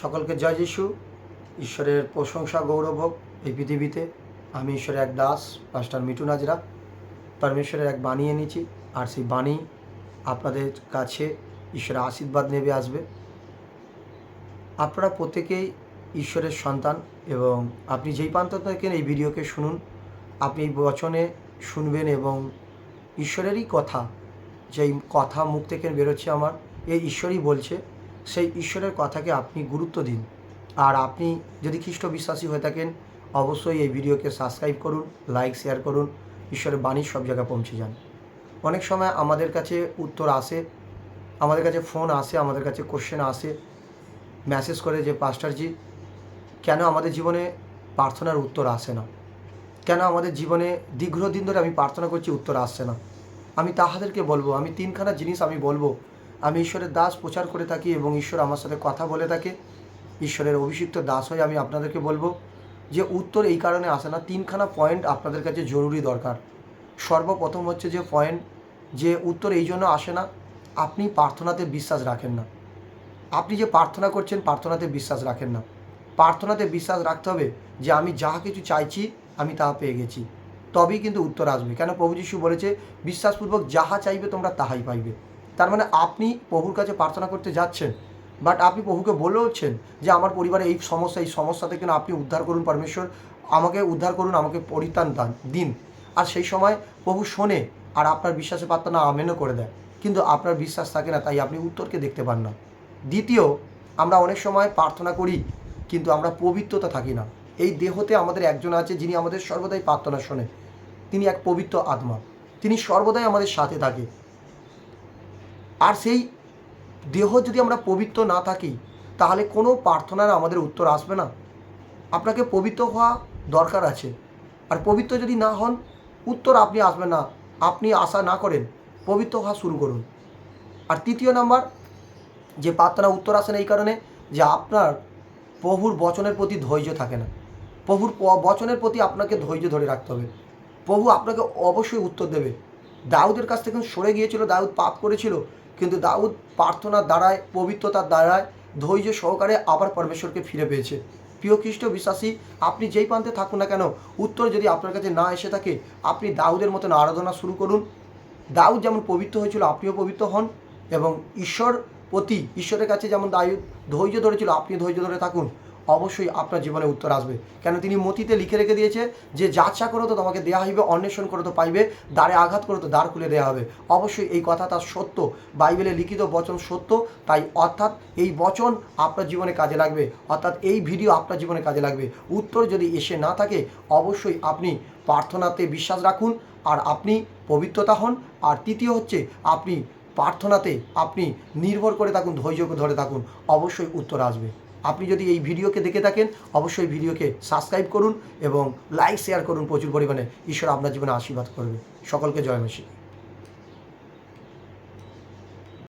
সকলকে জয় যিশু। ঈশ্বরের প্রশংসা গৌরব হোক এই পৃথিবীতে। আমি ঈশ্বরের এক দাস, পাস্টার মিঠুন হাজরা। পরমেশ্বরের এক বাণী এনেছি, আর সেই বাণী আপনাদের কাছে ঈশ্বরের আশীর্বাদ নেবে আসবে। আপনারা প্রত্যেকেই ঈশ্বরের সন্তান, এবং আপনি যেই প্রান্ত থাকেন এই ভিডিওকে শুনুন। আপনি এই বচনে শুনবেন এবং ঈশ্বরেরই কথা, যেই কথা মুখ থেকে বেরোচ্ছে আমার, এই ঈশ্বরই বলছে। সেই ঈশ্বরের কথাকে আপনি গুরুত্ব দিন। আর আপনি যদি খ্রিস্ট বিশ্বাসী হয়ে থাকেন, অবশ্যই এই ভিডিওকে সাবস্ক্রাইব করুন, লাইক শেয়ার করুন। ঈশ্বরের বাণী সব জায়গায় পৌঁছে যান। অনেক সময় আমাদের কাছে উত্তর আসে, আমাদের কাছে ফোন আসে, আমাদের কাছে কোশ্চেন আসে, মেসেজ করে যে পাস্টারজি, কেন আমাদের জীবনে প্রার্থনার উত্তর আসে না? কেন আমাদের জীবনে দীর্ঘদিন ধরে আমি প্রার্থনা করছি, উত্তর আসছে না? আমি তাহাদেরকে বলবো, আমি তিনখানা জিনিস আমি বলবো। আমি ঈশ্বরের দাস প্রচার করে থাকি এবং ঈশ্বর আমার সাথে কথা বলে থাকে। ঈশ্বরের অভিষিক্ত দাস হয়ে আমি আপনাদেরকে বলবো যে উত্তর এই কারণে আসে না। তিনখানা পয়েন্ট আপনাদের কাছে জরুরি দরকার। সর্বপ্রথম হচ্ছে যে পয়েন্ট, যে উত্তর এই জন্য আসে না, আপনি প্রার্থনাতে বিশ্বাস রাখেন না। আপনি যে প্রার্থনা করছেন, প্রার্থনাতে বিশ্বাস রাখেন না। প্রার্থনাতে বিশ্বাস রাখতে হবে যে আমি যাহা কিছু চাইছি আমি তাহা পেয়ে গেছি, তবেই কিন্তু উত্তর আসবে। কেন প্রভু যিশু বলেছে, বিশ্বাসপূর্বক যাহা চাইবে তোমরা তাহাই পাইবে। তার মানে আপনি প্রভুর কাছে প্রার্থনা করতে যাচ্ছেন, বাট আপনি প্রভুকে বলেওছেন যে আমার পরিবারে এই সমস্যা থেকে না আপনি উদ্ধার করুন পরমেশ্বর, আমাকে উদ্ধার করুন, আমাকে পরিত্রাণ দিন। আর সেই সময় প্রভু শোনে আর আপনার বিশ্বাসে প্রার্থনা আমেনও করে দেয়, কিন্তু আপনার বিশ্বাস থাকে না, তাই আপনি উত্তরকে দেখতে পান না। দ্বিতীয়, আমরা অনেক সময় প্রার্থনা করি কিন্তু আমরা পবিত্রতা থাকি না। এই দেহতে আমাদের একজন আছে যিনি আমাদের সর্বদাই প্রার্থনা শোনে। তিনি এক পবিত্র আত্মা, তিনি সর্বদাই আমাদের সাথে থাকে। আর সেই দেহ যদি আমরা পবিত্র না থাকি, তাহলে কোনো প্রার্থনার আমাদের উত্তর আসবে না। আপনাকে পবিত্র হওয়া দরকার আছে, আর পবিত্র যদি না হন, উত্তর আপনি আসবে না। আপনি আশা না করেন, পবিত্র হওয়া শুরু করুন। আর তৃতীয় নাম্বার, যে প্রার্থনা উত্তর আসে না এই কারণে যে আপনার প্রভুর বচনের প্রতি ধৈর্য থাকে না। প্রভুর বচনের প্রতি আপনাকে ধৈর্য ধরে রাখতে হবে। প্রভু আপনাকে অবশ্যই উত্তর দেবে। দাউদের কাছ থেকে সরে গিয়েছিল, দাউদ পাপ করেছিল, কিন্তু দাউদ প্রার্থনার দ্বারায়, পবিত্রতার দ্বারায়, ধৈর্য সহকারে আবার পরমেশ্বরকে ফিরে পেয়েছে। প্রিয় খ্রিস্ট বিশ্বাসী, আপনি যেই প্রান্তে থাকুন না কেন, উত্তর যদি আপনার কাছে না এসে থাকে, আপনি দাউদের মতন আরাধনা শুরু করুন। দাউদ যেমন পবিত্র হয়েছিল, আপনিও পবিত্র হন, এবং ঈশ্বরের কাছে যেমন দাউদ ধৈর্য ধরেছিল, আপনি ধৈর্য ধরে থাকুন। অবশ্যই আপনার জীবনে উত্তর আসবে। কেন তিনি মতিতে লিখে রেখে দিয়েছে যে যাচা করো তো তোমাকে দেওয়া হইবে, অন্বেষণ করো তো পাইবে, দ্বারে আঘাত করো তো দ্বার খুলে দেওয়া হবে। অবশ্যই এই কথা তার সত্য, বাইবেলে লিখিত বচন সত্য। তাই অর্থাৎ এই বচন আপনার জীবনে কাজে লাগবে, অর্থাৎ এই ভিডিও আপনার জীবনে কাজে লাগবে। উত্তর যদি এসে না থাকে, অবশ্যই আপনি প্রার্থনাতে বিশ্বাস রাখুন, আর আপনি পবিত্রতা হন। আর তৃতীয় হচ্ছে, আপনি প্রার্থনাতে আপনি নির্ভর করে থাকুন, ধৈর্য ধরে থাকুন, অবশ্যই উত্তর আসবে। আপনি যদি এই ভিডিওকে দেখে থাকেন, অবশ্যই ভিডিওকে সাবস্ক্রাইব করুন এবং লাইক শেয়ার করুন প্রচুর পরিমাণে। ঈশ্বর আপনার জীবনে আশীর্বাদ করবে। সকলকে জয় মেসি।